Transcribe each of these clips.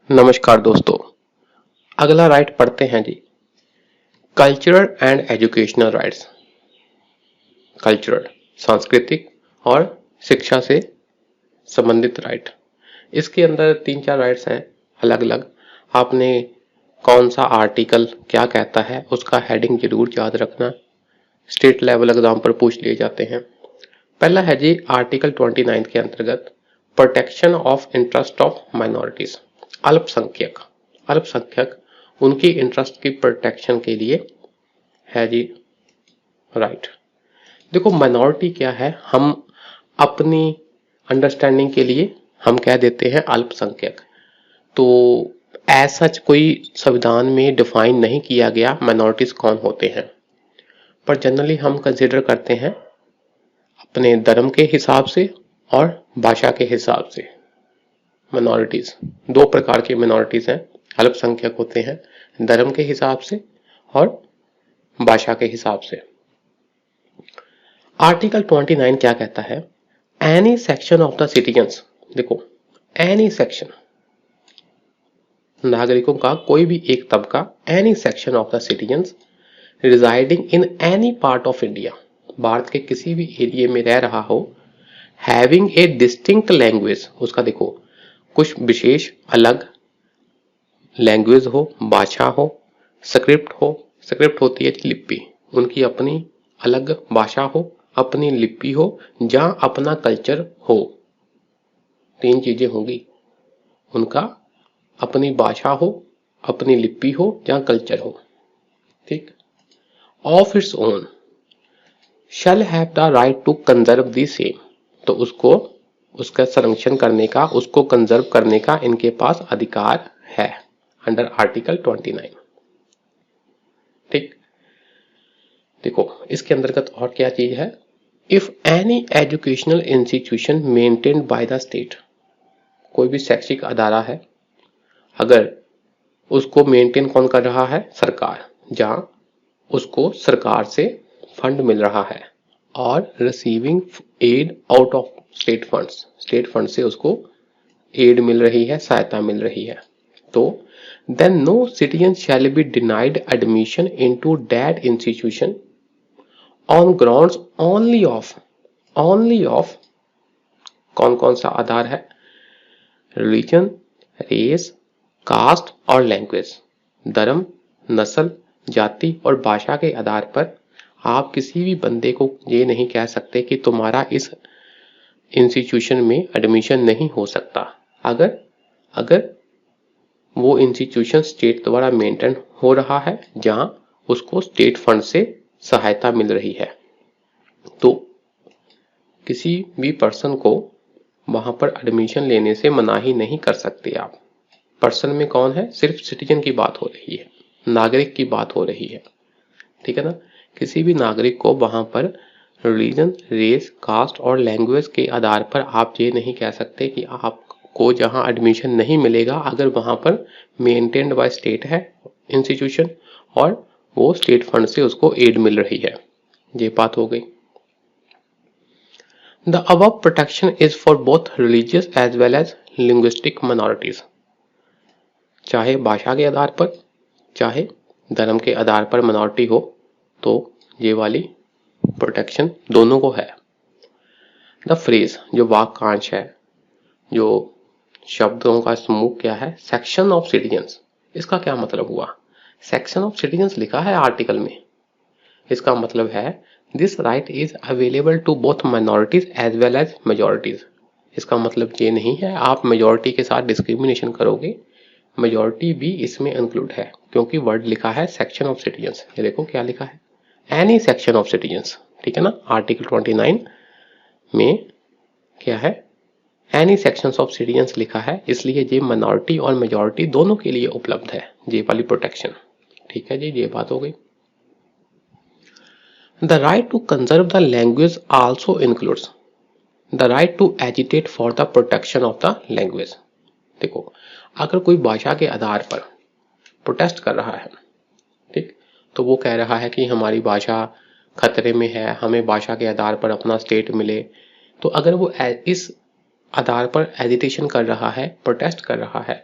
नमस्कार दोस्तों। अगला राइट पढ़ते हैं जी। Cultural and educational rights. Cultural सांस्कृतिक और शिक्षा से संबंधित राइट। इसके अंदर 3-4 राइट्स हैं अलग अलग। आपने कौन सा आर्टिकल क्या कहता है उसका हेडिंग जरूर याद रखना। स्टेट लेवल एग्जाम पर पूछ लिए जाते हैं। पहला है जी आर्टिकल 29 के अंतर्गत protection of interest of minorities. अल्पसंख्यक अल्पसंख्यक उनकी इंटरेस्ट की प्रोटेक्शन के लिए है जी राइट। देखो माइनॉरिटी क्या है, हम अपनी अंडरस्टैंडिंग के लिए हम कह देते हैं अल्पसंख्यक। तो ऐसा कोई संविधान में डिफाइन नहीं किया गया माइनॉरिटीज कौन होते हैं, पर जनरली हम कंसिडर करते हैं अपने धर्म के हिसाब से और भाषा के हिसाब से। माइनॉरिटीज दो प्रकार के माइनॉरिटीज हैं, अल्पसंख्यक होते हैं धर्म के हिसाब से और भाषा के हिसाब से। आर्टिकल 29 क्या कहता है, any section of the citizens. देखो एनी सेक्शन, नागरिकों का कोई भी एक तबका, any section of the citizens residing in any part of India, Bharat के किसी भी एरिया में रह रहा हो, हैविंग ए डिस्टिंक्ट लैंग्वेज, उसका देखो कुछ विशेष अलग लैंग्वेज हो, भाषा हो, स्क्रिप्ट हो। स्क्रिप्ट होती है लिपि, उनकी अपनी अलग भाषा हो, अपनी लिपि हो, जहां अपना कल्चर हो। 3 चीजें होंगी, उनका अपनी भाषा हो, अपनी लिपि हो, जहां कल्चर हो। ठीक। Of its own shall have the right to conserve the same, तो उसको उसका संरक्षण करने का, उसको कंजर्व करने का इनके पास अधिकार है अंडर आर्टिकल 29। ठीक। देखो इसके अंतर्गत और क्या चीज है, if any educational institution maintained by the state, कोई भी शैक्षिक अदारा है, अगर उसको मेंटेन कौन कर रहा है, सरकार, जहां उसको सरकार से फंड मिल रहा है, और receiving aid out of state funds, state fund से उसको एड मिल रही है, सहायता मिल रही है, तो then no citizen shall be denied admission into that institution on grounds only of कौन कौन सा आधार है, रिलीजन, रेस, कास्ट और लैंग्वेज, धर्म, नस्ल, जाति और भाषा के आधार पर आप किसी भी बंदे को ये नहीं कह सकते कि तुम्हारा इस इंस्टीट्यूशन में एडमिशन नहीं हो सकता, अगर वो इंस्टीट्यूशन स्टेट द्वारा मेंटेन हो रहा है, जहां उसको स्टेट फंड से सहायता मिल रही है। तो किसी भी पर्सन को वहां पर एडमिशन लेने से मनाही नहीं कर सकते आप। पर्सन में कौन है, सिर्फ सिटीजन की बात हो रही है, नागरिक की बात हो रही है। ठीक है ना, किसी भी नागरिक को वहां पर रिलीजन, रेस, कास्ट और लैंग्वेज के आधार पर आप ये नहीं कह सकते कि आपको जहां एडमिशन नहीं मिलेगा, अगर वहां पर मेंटेन्ड बाय स्टेट है इंस्टीट्यूशन और वो स्टेट फंड से उसको एड मिल रही है। ये बात हो गई। The above protection is for both religious as well as linguistic minorities, चाहे भाषा के आधार पर चाहे धर्म के आधार पर माइनॉरिटी हो, तो ये वाली प्रोटेक्शन दोनों को है। द फ्रेज, जो वाक्यांश है, जो शब्दों का समूह क्या है, सेक्शन ऑफ सिटीजन्स, इसका क्या मतलब हुआ, सेक्शन ऑफ सिटीजन्स लिखा है आर्टिकल में, इसका मतलब है this right is available to both minorities as well as majorities. इसका मतलब ये नहीं है आप मेजॉरिटी के साथ डिस्क्रिमिनेशन करोगे, मेजॉरिटी भी इसमें इंक्लूड है, क्योंकि वर्ड लिखा है सेक्शन ऑफ सिटीजन्स। ये देखो क्या लिखा है, एनी सेक्शन ऑफ सिटीजन्स। ठीक है ना, आर्टिकल 29 में क्या है, एनी सेक्शंस ऑफ सिटीजन्स लिखा है, इसलिए ये माइनॉरिटी और मेजॉरिटी दोनों के लिए उपलब्ध है ये वाली प्रोटेक्शन। ठीक है जी, ये बात हो गई। The right to conserve the language also includes the right to agitate for the protection of the language. देखो अगर कोई भाषा के आधार पर प्रोटेस्ट कर रहा है, ठीक, तो वो कह रहा है कि हमारी भाषा खतरे में है, हमें भाषा के आधार पर अपना स्टेट मिले, तो अगर वो इस आधार पर एजिटेशन कर रहा है, प्रोटेस्ट कर रहा है,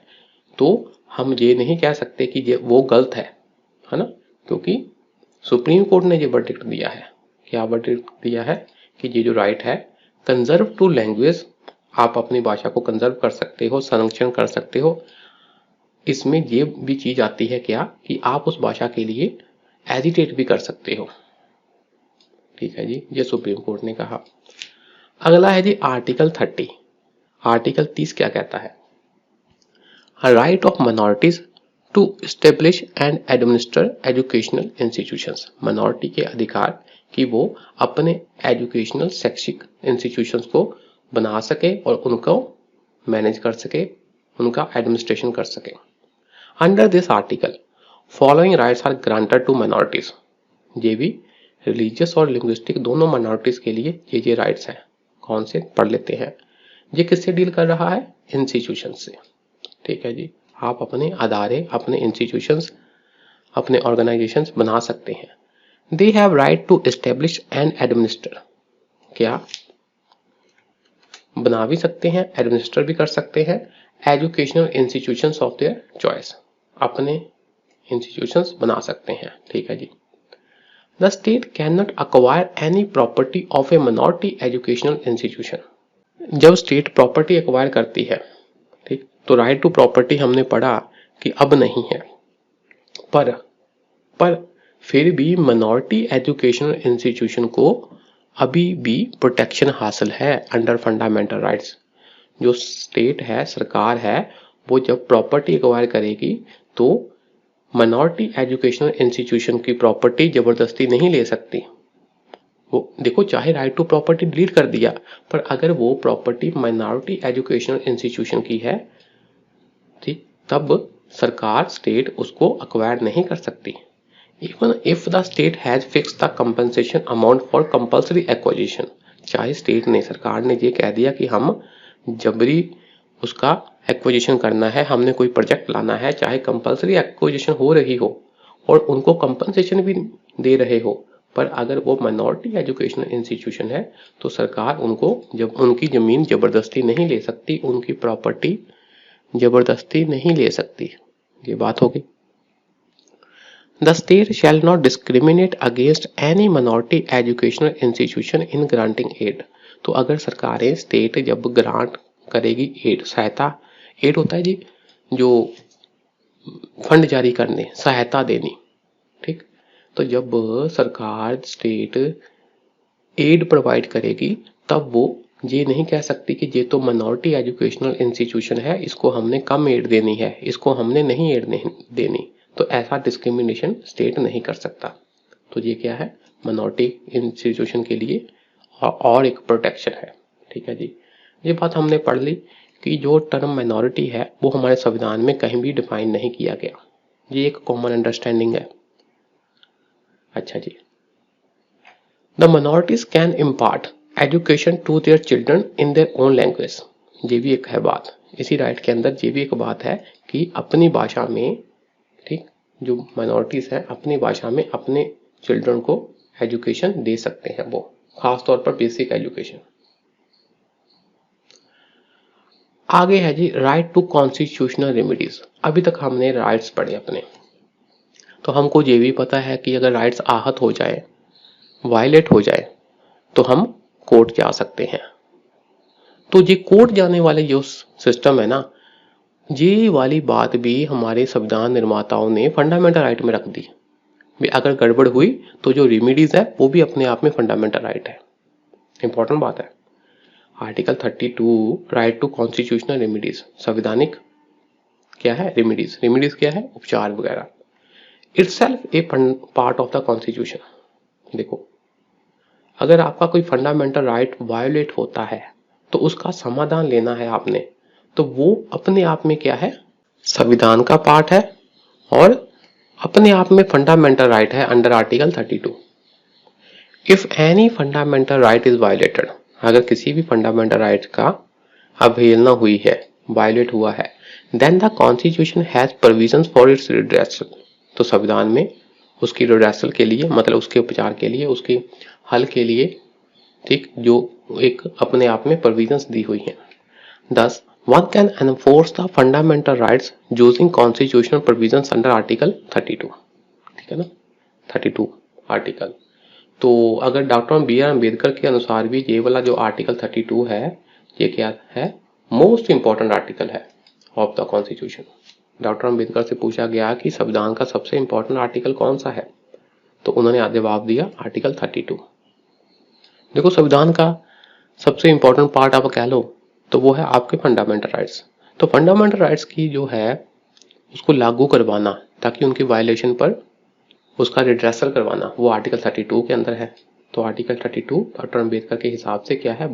तो हम ये नहीं कह सकते कि ये वो गलत है ना, क्योंकि सुप्रीम कोर्ट ने ये वर्डिक्ट दिया है। क्या वर्डिक्ट दिया है कि ये जो राइट है कंजर्व टू लैंग्वेज, आप अपनी भाषा को कंजर्व कर सकते हो, संरक्षण कर सकते हो। इसमें ये भी चीज आती है क्या कि आप उस भाषा के लिए एजिटेट भी कर सकते हो। ठीक है जी, ये सुप्रीम कोर्ट ने कहा। अगला है जी आर्टिकल 30। आर्टिकल 30 क्या कहता है? Right of minorities to establish and administer educational institutions. Minority के अधिकार कि वो अपने एजुकेशनल शैक्षिक इंस्टीट्यूशंस को बना सके और उनको मैनेज कर सके, उनका एडमिनिस्ट्रेशन कर सके। Under this article following rights are granted to minorities. ये भी रिलीजियस और लिंग्विस्टिक दोनों माइनॉरिटीज के लिए ये राइट्स हैं। कौन से पढ़ लेते हैं। ये किससे डील कर रहा है? इंस्टीट्यूशन से। ठीक है जी, आप अपने अदारे, अपने इंस्टीट्यूशंस, अपने ऑर्गेनाइजेशंस बना सकते हैं। They have right to establish and administer. क्या बना भी सकते हैं, एडमिनिस्टर भी कर सकते हैं educational institutions of their choice. अपने इंस्टीट्यूशंस बना सकते हैं। ठीक है जी। The state can not acquire any property of a minority educational institution. जब स्टेट प्रॉपर्टी एक्वायर करती है, ठीक, तो राइट टू प्रॉपर्टी हमने पढ़ा कि अब नहीं है, पर फिर भी माइनॉरिटी एजुकेशनल इंस्टीट्यूशन को अभी भी प्रोटेक्शन हासिल है अंडर फंडामेंटल राइट्स। जो स्टेट है, सरकार है, वो जब प्रॉपर्टी एक्वायर करेगी तो माइनॉरिटी एजुकेशनल इंस्टीट्यूशन की प्रॉपर्टी जबरदस्ती नहीं ले सकती। वो देखो, चाहे राइट टू प्रॉपर्टी डिलीट कर दिया, पर अगर वो प्रॉपर्टी माइनॉरिटी एजुकेशनल इंस्टीट्यूशन की है, ठीक, तब सरकार, स्टेट उसको एक्वायर नहीं कर सकती। Even if the state has fixed the compensation amount for compulsory acquisition. चाहे स्टेट ने, सरकार ने ये कह दिया कि हम जबरी उसका एक्विजिशन करना है, हमने कोई प्रोजेक्ट लाना है, चाहे कंपल्सरी एक्विजिशन हो रही हो और उनको कंपनसेशन भी दे रहे हो, पर अगर वो माइनॉरिटी एजुकेशनल इंस्टीट्यूशन है तो सरकार उनको जब उनकी जमीन जबरदस्ती नहीं ले सकती, उनकी प्रॉपर्टी जबरदस्ती नहीं ले सकती। ये बात होगी। The state shall not discriminate against any minority educational institution in granting aid। तो अगर सरकारें, स्टेट जब ग्रांट करेगी एड, सहायता, एड होता है जी जो फंड जारी करने, सहायता देनी, ठीक, तो जब सरकार, स्टेट एड प्रोवाइड करेगी तब वो ये नहीं कह सकती कि ये तो माइनॉरिटी एजुकेशनल इंस्टीट्यूशन है, इसको हमने कम एड देनी है, इसको हमने नहीं एड देनी। तो ऐसा डिस्क्रिमिनेशन स्टेट नहीं कर सकता। तो ये क्या है? माइनॉरिटी इंस्टीट्यूशन के लिए और एक प्रोटेक्शन है। ठीक है जी, ये बात हमने पढ़ ली कि जो टर्म माइनॉरिटी है वो हमारे संविधान में कहीं भी डिफाइन नहीं किया गया। ये एक कॉमन अंडरस्टैंडिंग है। अच्छा जी, the minorities can impart education to their children in their own language. ये भी एक है बात, इसी राइट के अंदर ये भी एक बात है कि अपनी भाषा में, ठीक, जो माइनॉरिटीज हैं अपनी भाषा में अपने चिल्ड्रन को एजुकेशन दे सकते हैं, वो खास तौर पर बेसिक एजुकेशन। आगे है जी राइट टू कॉन्स्टिट्यूशनल रेमेडीज। अभी तक हमने राइट्स पढ़े अपने, तो हमको ये भी पता है कि अगर राइट्स आहत हो जाए, वायलेट हो जाए, तो हम कोर्ट जा सकते हैं। तो ये कोर्ट जाने वाले जो सिस्टम है ना, ये वाली बात भी हमारे संविधान निर्माताओं ने फंडामेंटल राइट में रख दी। अगर गड़बड़ हुई तो जो रेमेडीज है वो भी अपने आप में फंडामेंटल राइट है। इंपॉर्टेंट बात है। Article 32 right to constitutional remedies, संवैधानिक क्या है? रेमेडीज। रेमेडीज क्या है? उपचार वगैरह। Itself a part of the constitution. देखो, अगर आपका कोई फंडामेंटल राइट वायोलेट होता है तो उसका समाधान लेना है आपने, तो वो अपने आप में क्या है? संविधान का पार्ट है और अपने आप में फंडामेंटल राइट है under article 32। If any fundamental right is violated, अगर किसी भी फंडामेंटल राइट का अवहेलना हुई है, वायलेट हुआ है, then the constitution has provisions for its redressal. तो संविधान में उसकी रिड्रेसल के लिए, मतलब उसके उपचार के लिए, उसके हल के लिए, ठीक, जो एक अपने आप में प्रोविजंस दी हुई है। Thus, one can enforce the fundamental rights using constitutional provisions under article 32, ठीक है ना, 32 आर्टिकल। तो अगर डॉक्टर बी आर अम्बेडकर के अनुसार भी ये वाला जो आर्टिकल 32 है, ये क्या है, मोस्ट इंपॉर्टेंट आर्टिकल है of the constitution. Doctor Ambedkar से पूछा गया कि संविधान का सबसे इंपॉर्टेंट आर्टिकल कौन सा है, तो उन्होंने जवाब दिया आर्टिकल 32। देखो संविधान का सबसे इंपॉर्टेंट पार्ट आप कह लो तो वो है आपके फंडामेंटल राइट्स। तो फंडामेंटल राइट्स की जो है उसको लागू करवाना ताकि उनकी वायलेशन पर उसका रिड्रेसल करवाना, वो आर्टिकल 32 के अंदर है। तो आर्टिकल 32 डॉक्टर अम्बेडकर के हिसाब से क्या है,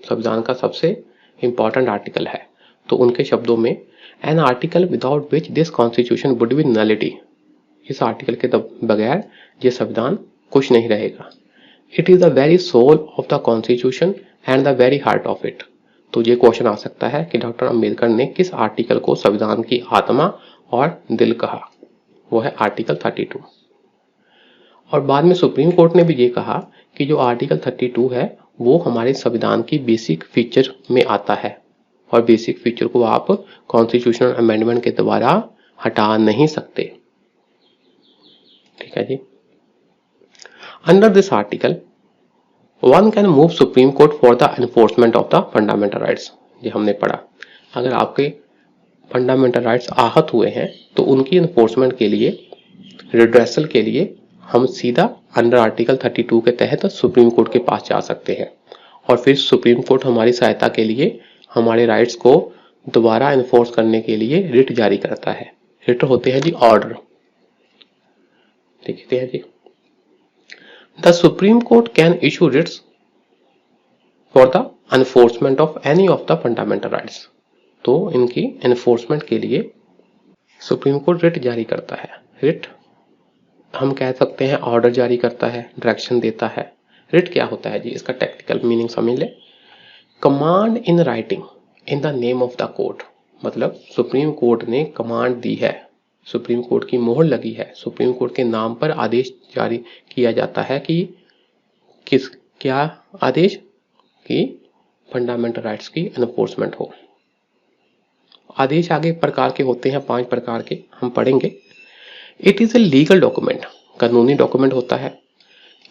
संविधान का सबसे इंपॉर्टेंट आर्टिकल है। तो उनके शब्दों में an article without which this constitution would be nullity, इस आर्टिकल के बगैर ये संविधान कुछ नहीं रहेगा। It is the very soul of the constitution and the very heart of it. तो ये क्वेश्चन आ सकता है कि डॉक्टर अम्बेडकर ने किस आर्टिकल को संविधान की आत्मा और दिल कहा, वो है आर्टिकल 32। और बाद में सुप्रीम कोर्ट ने भी ये कहा कि जो आर्टिकल 32 है वो हमारे संविधान की बेसिक फीचर में आता है और बेसिक फीचर को आप कॉन्स्टिट्यूशनल अमेंडमेंट के द्वारा हटा नहीं सकते, ठीक है जी। Under this article one can move supreme court for the enforcement of the fundamental rights. ये हमने पढ़ा, अगर आपके फंडामेंटल राइट्स आहत हुए हैं तो उनकी एनफोर्समेंट के लिए, रिड्रेसल के लिए हम सीधा अंडर आर्टिकल 32 के तहत सुप्रीम कोर्ट के पास जा सकते हैं और फिर सुप्रीम कोर्ट हमारी सहायता के लिए हमारे राइट्स को दोबारा एनफोर्स करने के लिए रिट जारी करता है। रिट होते हैं जी ऑर्डर, ठीक है जी। The supreme court can issue writs for the enforcement of any of the fundamental rights. तो इनकी एनफोर्समेंट के लिए सुप्रीम कोर्ट रिट जारी करता है। रिट हम कह सकते हैं ऑर्डर जारी करता है, डायरेक्शन देता है। रिट क्या होता है जी, इसका टेक्निकल मीनिंग समझ ले। Command in writing in the name of the court, मतलब सुप्रीम कोर्ट ने कमांड दी है, सुप्रीम कोर्ट की मोहर लगी है, सुप्रीम कोर्ट के नाम पर आदेश जारी किया जाता है कि किस क्या आदेश की फंडामेंटल राइट्स की एनफोर्समेंट हो। आदेश आगे प्रकार के होते हैं, 5 प्रकार के हम पढ़ेंगे। It is a legal document, कानूनी डॉक्यूमेंट होता है।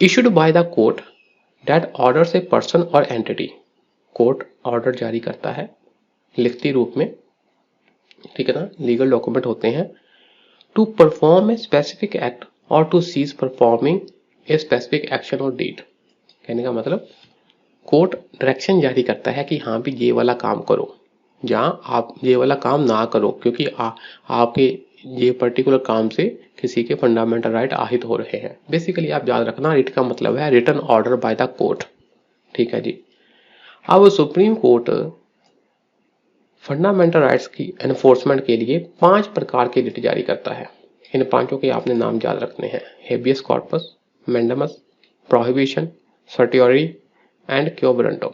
Issued by the court that orders a person और एंटिटी, कोर्ट ऑर्डर जारी करता है लिखती रूप में, ठीक है ना। लीगल डॉक्यूमेंट होते हैं। To perform a specific act और to cease performing a specific action और डीड, कहने का मतलब कोर्ट डायरेक्शन जारी करता है कि हाँ भी ये वाला काम करो, जहां आप ये वाला काम ना करो क्योंकि आपके ये पर्टिकुलर काम से किसी के फंडामेंटल राइट आहित हो रहे हैं। बेसिकली आप याद रखना, रिट का मतलब है written order by the court, ठीक है जी। अब सुप्रीम कोर्ट फंडामेंटल राइट्स की एनफोर्समेंट के लिए 5 प्रकार के रिट जारी करता है। इन 5 के आपने नाम याद रखने हैं, habeas corpus, mandamus, prohibition, certiorari and quo warranto,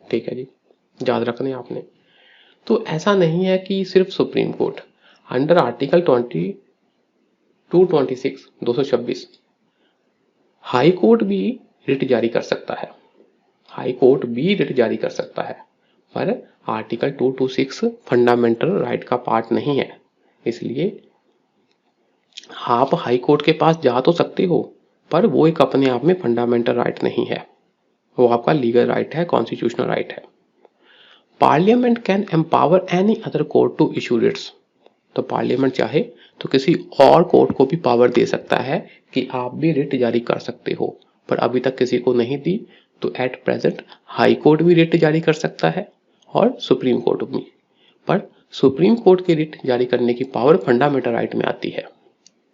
ठीक है जी, याद रखने आपने। तो ऐसा नहीं है कि सिर्फ supreme court, under article 226 high court भी रिट जारी कर सकता है, हाई कोर्ट भी रिट जारी कर सकता है, पर आर्टिकल 226 फंडामेंटल राइट का पार्ट नहीं है, इसलिए आप हाई कोर्ट के पास जा तो सकते हो पर वो एक अपने आप में फंडामेंटल राइट नहीं है, वो आपका लीगल राइट है, कॉन्स्टिट्यूशनल राइट है। Parliament can empower any other court to issue writs, तो पार्लियामेंट चाहे तो किसी और कोर्ट को भी पावर दे सकता है कि आप भी रिट जारी कर सकते हो, पर अभी तक किसी को नहीं दी। तो एट प्रेजेंट हाई कोर्ट भी रिट जारी कर सकता है और सुप्रीम कोर्ट भी, पर सुप्रीम कोर्ट की रिट जारी करने की पावर फंडामेंटल राइट में आती है,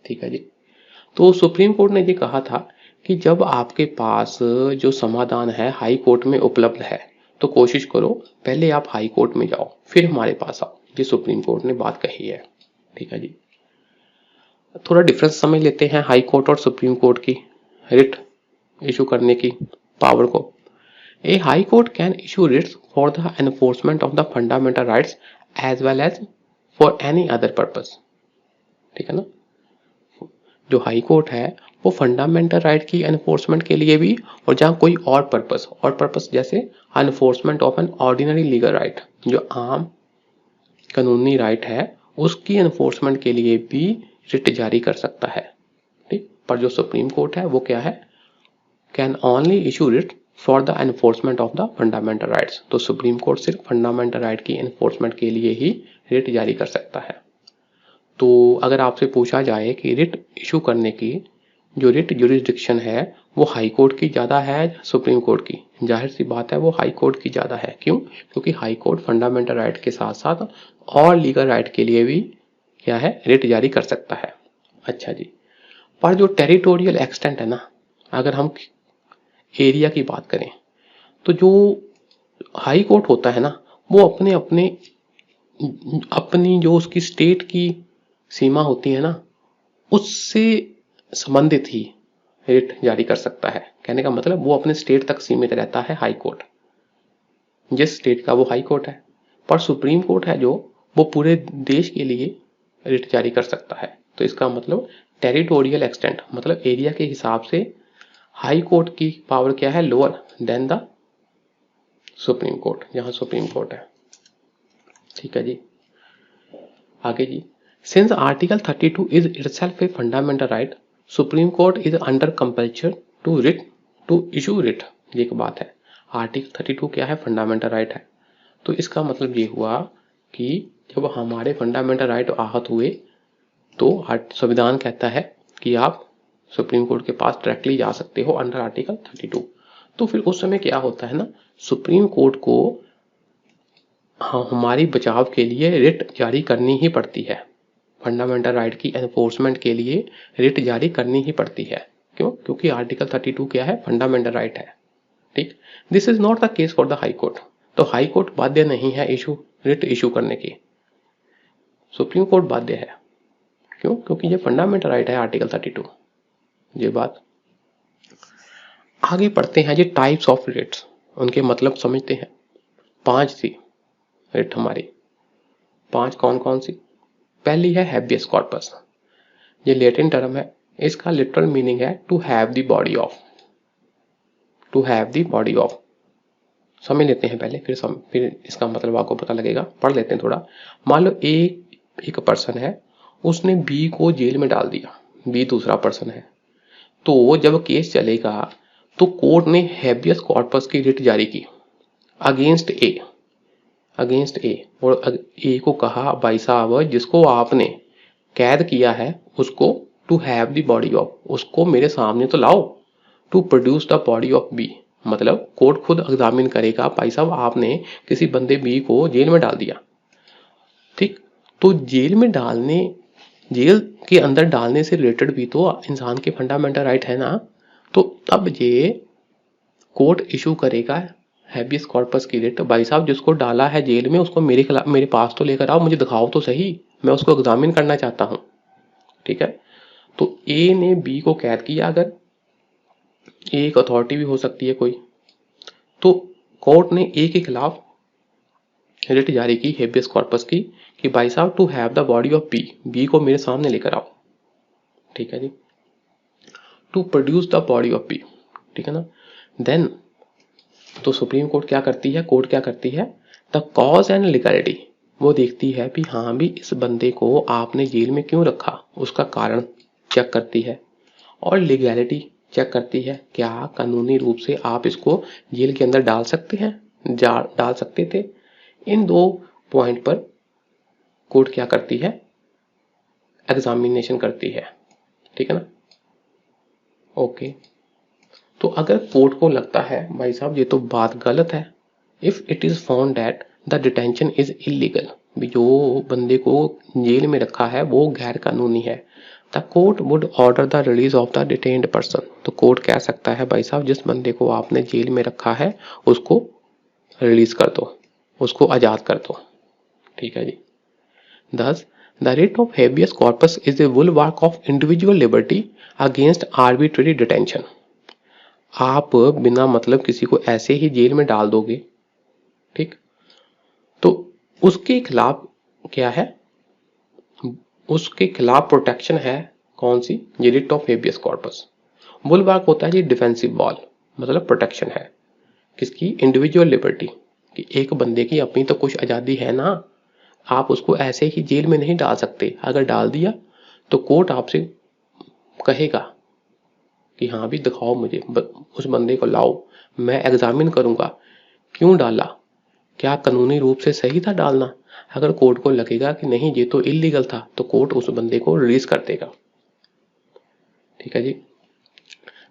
ठीक है जी। तो सुप्रीम कोर्ट ने ये कहा था कि जब आपके पास जो समाधान है हाई कोर्ट में उपलब्ध है तो कोशिश करो पहले आप हाई कोर्ट में जाओ फिर हमारे पास आओ, ये सुप्रीम कोर्ट ने बात कही है, ठीक है जी। थोड़ा डिफरेंस समझ लेते हैं हाई कोर्ट और सुप्रीम कोर्ट की रिट इशू करने की पावर को। A high court can issue writs for the enforcement of the fundamental rights as well as for any other purpose, ठीक है ना। जो हाई कोर्ट है वो फंडामेंटल राइट की एनफोर्समेंट के लिए भी, और जहाँ कोई और पर्पस जैसे enforcement of an ordinary legal right, जो आम कानूनी राइट है उसकी एनफोर्समेंट के लिए भी रिट जारी कर सकता है। ठीक, पर जो सुप्रीम कोर्ट है वो क्या है, can only issue writ for the enforcement of the fundamental rights. तो सुप्रीम कोर्ट सिर्फ फंडामेंटल राइट की एनफोर्समेंट के लिए ही रिट जारी कर सकता है। तो अगर आपसे पूछा जाए कि रिट इशू करने की जो रिट जुरिस्डिक्शन है वो हाई कोर्ट की ज़्यादा है सुप्रीम कोर्ट की, जाहिर सी बात है वो हाई कोर्ट की ज़्यादा है। क्यों? क्योंकि हाई कोर्ट फंडामेंटल राइट के साथ साथ और लीगल राइट के लिए भी क्या है, रिट जारी कर सकता है। अच्छा जी, पर जो टेरिटोरियल एक्सटेंट है ना, अगर हम एरिया की बात करें तो जो हाई कोर्ट होता है ना वो अपने अपने अपनी जो उसकी स्टेट की सीमा होती है ना उससे संबंधित ही रिट जारी कर सकता है। कहने का मतलब वो अपने स्टेट तक सीमित रहता है हाई कोर्ट, जिस स्टेट का वो हाई कोर्ट है। पर सुप्रीम कोर्ट है जो वो पूरे देश के लिए रिट जारी कर सकता है। तो इसका मतलब टेरिटोरियल एक्सटेंट मतलब एरिया के हिसाब से हाई कोर्ट की पावर क्या है, lower than the supreme court, जहां सुप्रीम कोर्ट है। ठीक है जी, आगे जी, since article 32 is itself a fundamental right, supreme court is under compulsion to issue writ. ये एक बात है, आर्टिकल 32 क्या है, फंडामेंटल राइट है। तो इसका मतलब ये हुआ कि जब हमारे फंडामेंटल राइट आहत हुए तो संविधान कहता है कि आप सुप्रीम कोर्ट के पास डायरेक्टली जा सकते हो अंडर आर्टिकल 32। तो फिर उस समय क्या होता है ना, सुप्रीम कोर्ट को हमारी बचाव के लिए रिट जारी करनी ही पड़ती है। फंडामेंटल राइट की एनफोर्समेंट के लिए रिट जारी करनी ही पड़ती है। क्यों? क्योंकि आर्टिकल 32 क्या है, फंडामेंटल राइट है। ठीक, this is not the case for the high court. तो हाई कोर्ट बाध्य नहीं है रिट इशू करने की, सुप्रीम कोर्ट बाध्य है। क्यों? क्योंकि ये फंडामेंटल राइट है आर्टिकल 32। ये बात, आगे पढ़ते हैं जी टाइप्स ऑफ रिट्स, उनके मतलब समझते हैं। 5 थी रिट हमारी, 5 कौन कौन सी? पहली है हैबियस कॉर्पस। ये लैटिन टर्म है, इसका लिटरल मीनिंग है to have the body of, to have the body of. समझ लेते हैं पहले, फिर इसका मतलब आपको पता लगेगा। पढ़ लेते हैं थोड़ा। मान लो एक पर्सन है, उसने बी को जेल में डाल दिया, बी दूसरा पर्सन है। तो जब केस चलेगा तो कोर्ट ने हैबियस कॉर्पस की रिट जारी की अगेंस्ट ए और ए को कहा भाई साहब जिसको आपने कैद किया है उसको to have the body of, उसको मेरे सामने तो लाओ, to produce the body of B. मतलब कोर्ट खुद एग्जामिन करेगा, भाई साहब आपने किसी बंदे बी को जेल में डाल दिया। ठीक, तो जेल के अंदर डालने से रिलेटेड भी तो इंसान के फंडामेंटल राइट है ना। तो तब ये कोर्ट इशू करेगा हैबियस कॉर्पस की रिट, भाई साहब जिसको डाला है जेल में उसको मेरे पास तो लेकर आओ, मुझे दिखाओ तो सही, मैं उसको एग्जामिन करना चाहता हूं। ठीक है, तो ए ने बी को कैद किया, अगर एक अथॉरिटी भी हो सकती है कोई, तो कोर्ट ने ए के खिलाफ रिट जारी की हेबियस कॉर्पस की कि भाई साहब to have the body of B को मेरे सामने लेकर आओ। ठीक है जी, to produce the body of B. ठीक है ना, देन तो सुप्रीम कोर्ट क्या करती है, कोर्ट क्या करती है, द कॉज एंड लीगलिटी, वो देखती है भी हाँ भी इस बंदे को आपने जेल में क्यों रखा, उसका कारण चेक करती है, और लीगैलिटी चेक करती है, क्या कानूनी रूप से आप इसको जेल के अंदर डाल सकते हैं, डाल सकते थे। इन 2 पॉइंट पर कोर्ट क्या करती है, एग्जामिनेशन करती है। ठीक है ना, ओके। तो अगर कोर्ट को लगता है भाई साहब ये तो बात गलत है, if it is found that the detention is illegal, जो बंदे को जेल में रखा है वो गैर कानूनी है, the court would order the release of the detained person. तो कोर्ट कह सकता है भाई साहब जिस बंदे को आपने जेल में रखा है उसको रिलीज कर दो, उसको आजाद कर दो। ठीक है जी, thus the writ of habeas corpus is a bulwark of individual liberty against arbitrary detention। आप बिना मतलब किसी को ऐसे ही जेल में डाल दोगे, ठीक, तो उसके खिलाफ क्या है, उसके खिलाफ प्रोटेक्शन है कौन सी? ये रिट ऑफ हेबियस कॉर्पस। बुलवार्क होता है जी डिफेंसिव वॉल, मतलब प्रोटेक्शन है किसकी? इंडिविजुअल लिबर्टी, कि एक बंदे की अपनी तो कुछ आज़ादी है ना, आप उसको ऐसे ही जेल में नहीं डाल सकते। अगर डाल दिया तो कोर्ट आपसे कहेगा कि हाँ भी दिखाओ मुझे, उस बंदे को लाओ, मैं एग्जामिन करूंगा क्यों डाला, क्या कानूनी रूप से सही था डालना। अगर कोर्ट को लगेगा कि नहीं ये तो इलीगल था, तो कोर्ट उस बंदे को रिलीज कर देगा। ठीक है जी।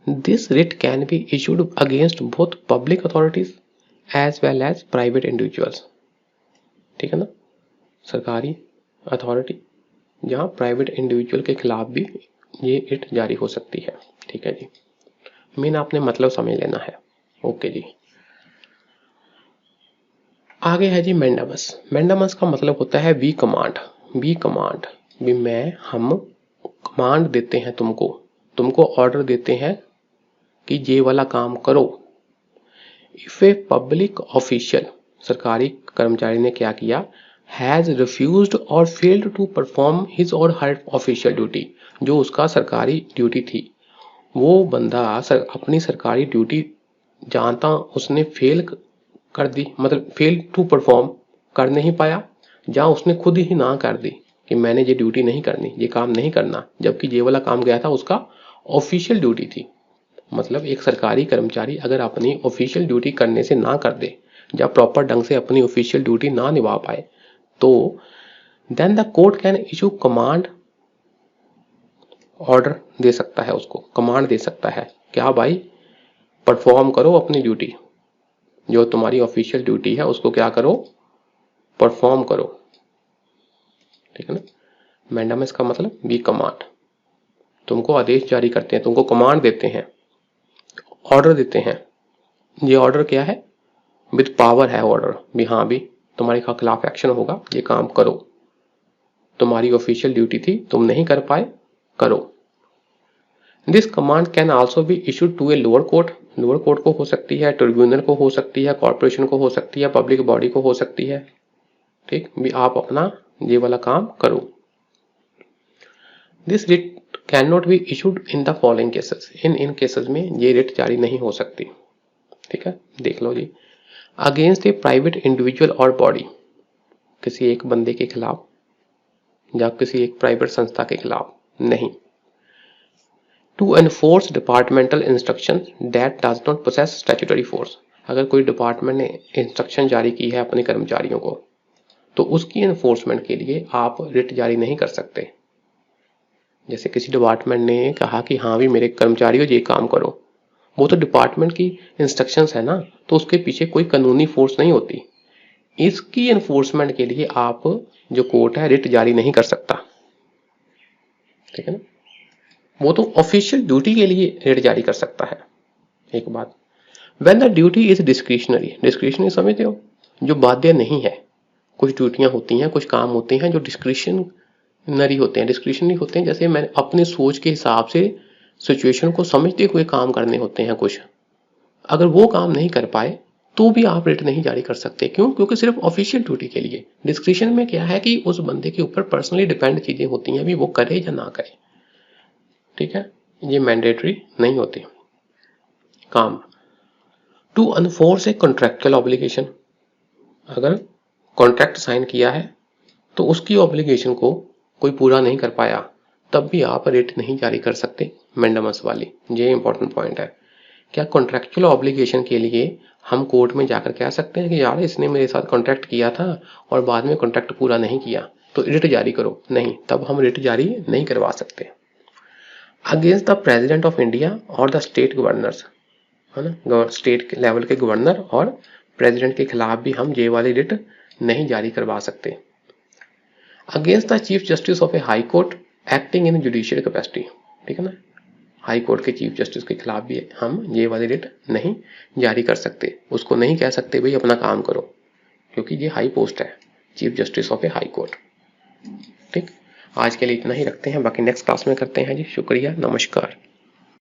This writ can be issued against both public authorities as well as private individuals. ठीक है ना, सरकारी अथॉरिटी जहाँ प्राइवेट इंडिविजुअल के खिलाफ भी ये रिट जारी हो सकती है। ठीक है जी, मेन आपने मतलब समझ लेना है। ओके जी, आगे है जी मैंडामस। मैंडामस का मतलब होता है वी कमांड। वी कमांड भी मैं, हम कमांड देते हैं तुमको ऑर्डर देते हैं कि ये वाला काम करो। इफ ए पब्लिक ऑफिशियल, सरकारी कर्मचारी ने क्या किया, हैज रिफ्यूज्ड और फेल्ड टू परफॉर्म हिज और हर ऑफिशियल ड्यूटी, जो उसका सरकारी ड्यूटी थी, वो बंदा अपनी सरकारी ड्यूटी जानता उसने फेल कर दी, मतलब फेल टू परफॉर्म, कर नहीं पाया, जहाँ उसने खुद ही ना कर दी कि मैंने ये ड्यूटी नहीं करनी, ये काम नहीं करना, जबकि ये वाला काम गया था उसका ऑफिशियल ड्यूटी थी। मतलब एक सरकारी कर्मचारी अगर अपनी ऑफिशियल ड्यूटी करने से ना कर दे, या प्रॉपर ढंग से अपनी ऑफिशियल ड्यूटी ना निभा पाए, तो then the court can issue command, order दे सकता है, उसको कमांड दे सकता है, क्या भाई परफॉर्म करो अपनी ड्यूटी, जो तुम्हारी ऑफिशियल ड्यूटी है उसको क्या करो, परफॉर्म करो। ठीक है ना, मैंडामस का मतलब बी कमांड, तुमको आदेश जारी करते हैं, तुमको कमांड देते हैं, ऑर्डर देते हैं। ये ऑर्डर क्या है? विद पावर है ऑर्डर भी, हाँ भी तुम्हारे खिलाफ एक्शन होगा, ये काम करो, तुम्हारी ऑफिशियल ड्यूटी थी तुम नहीं कर पाए, करो। This command can also be issued to a lower court, lower court को हो सकती है, ट्रिब्यूनल को हो सकती है, कॉर्पोरेशन को हो सकती है, पब्लिक बॉडी को हो सकती है। ठीक, भी आप अपना ये वाला काम करो। This writ can not be issued in the following cases, in cases में ये रिट जारी नहीं हो सकती। ठीक है, देख लो जी। अगेंस्ट ए प्राइवेट इंडिविजुअल और बॉडी, किसी एक बंदे के खिलाफ या किसी एक प्राइवेट संस्था के खिलाफ नहीं। To enforce departmental instruction that does not possess statutory force, अगर कोई डिपार्टमेंट ने इंस्ट्रक्शन जारी की है अपने कर्मचारियों को, तो उसकी एनफोर्समेंट के लिए आप रिट जारी नहीं कर सकते। जैसे किसी डिपार्टमेंट ने कहा कि हाँ भी मेरे कर्मचारियों ये काम करो, वो तो डिपार्टमेंट की इंस्ट्रक्शंस है ना, तो उसके पीछे कोई कानूनी फोर्स नहीं होती। इसकी एनफोर्समेंट के लिए आप जो कोर्ट है रिट जारी नहीं कर सकता। ठीक है ना, वो तो ऑफिशियल ड्यूटी के लिए रिट जारी कर सकता है। एक बात, when the duty is discretionary, discretionary समझते हो, जो बाध्य नहीं है, कुछ ड्यूटियां होती हैं, कुछ काम होते हैं जो डिस्क्रिशनरी होते हैं, डिस्क्रिशनरी होते हैं, जैसे मैं अपने सोच के हिसाब से सिचुएशन को समझते हुए काम करने होते हैं कुछ, अगर वो काम नहीं कर पाए तो भी आप रिट नहीं जारी कर सकते। क्यों? क्योंकि सिर्फ ऑफिशियल ड्यूटी के लिए। डिस्क्रिशन में क्या है कि उस बंदे के ऊपर पर्सनली डिपेंड चीजें होती हैं, अभी वो करे या ना करे। ठीक है, ये मैंडेटरी नहीं होती काम। टू अनफोर्स ए कॉन्ट्रेक्चुअल ऑब्लिगेशन, अगर कॉन्ट्रैक्ट साइन किया है तो उसकी ऑब्लिगेशन को कोई पूरा नहीं कर पाया, तब भी आप रिट नहीं जारी कर सकते मैंडामस वाली। ये इंपॉर्टेंट पॉइंट है। क्या कॉन्ट्रैक्चुअल ऑब्लिगेशन के लिए हम कोर्ट में जाकर कह सकते हैं कि यार इसने मेरे साथ कॉन्ट्रैक्ट किया था और बाद में कॉन्ट्रैक्ट पूरा नहीं किया तो रिट जारी करो? नहीं, तब हम रिट जारी नहीं करवा सकते। Against the president of India और द स्टेट गवर्नर्स, है ना, स्टेट लेवल के गवर्नर और प्रेसिडेंट के खिलाफ भी हम ये वाली रिट नहीं जारी करवा सकते। Against the chief justice of A high court acting in judicial capacity, ठीक है ना, हाई कोर्ट के चीफ जस्टिस के खिलाफ भी हम ये वाली रिट नहीं जारी कर सकते। उसको नहीं कह सकते भाई अपना काम करो, क्योंकि ये हाई पोस्ट है, chief justice of A high court. ठीक, आज के लिए इतना ही रखते हैं, बाकी नेक्स्ट क्लास में करते हैं जी। शुक्रिया, नमस्कार।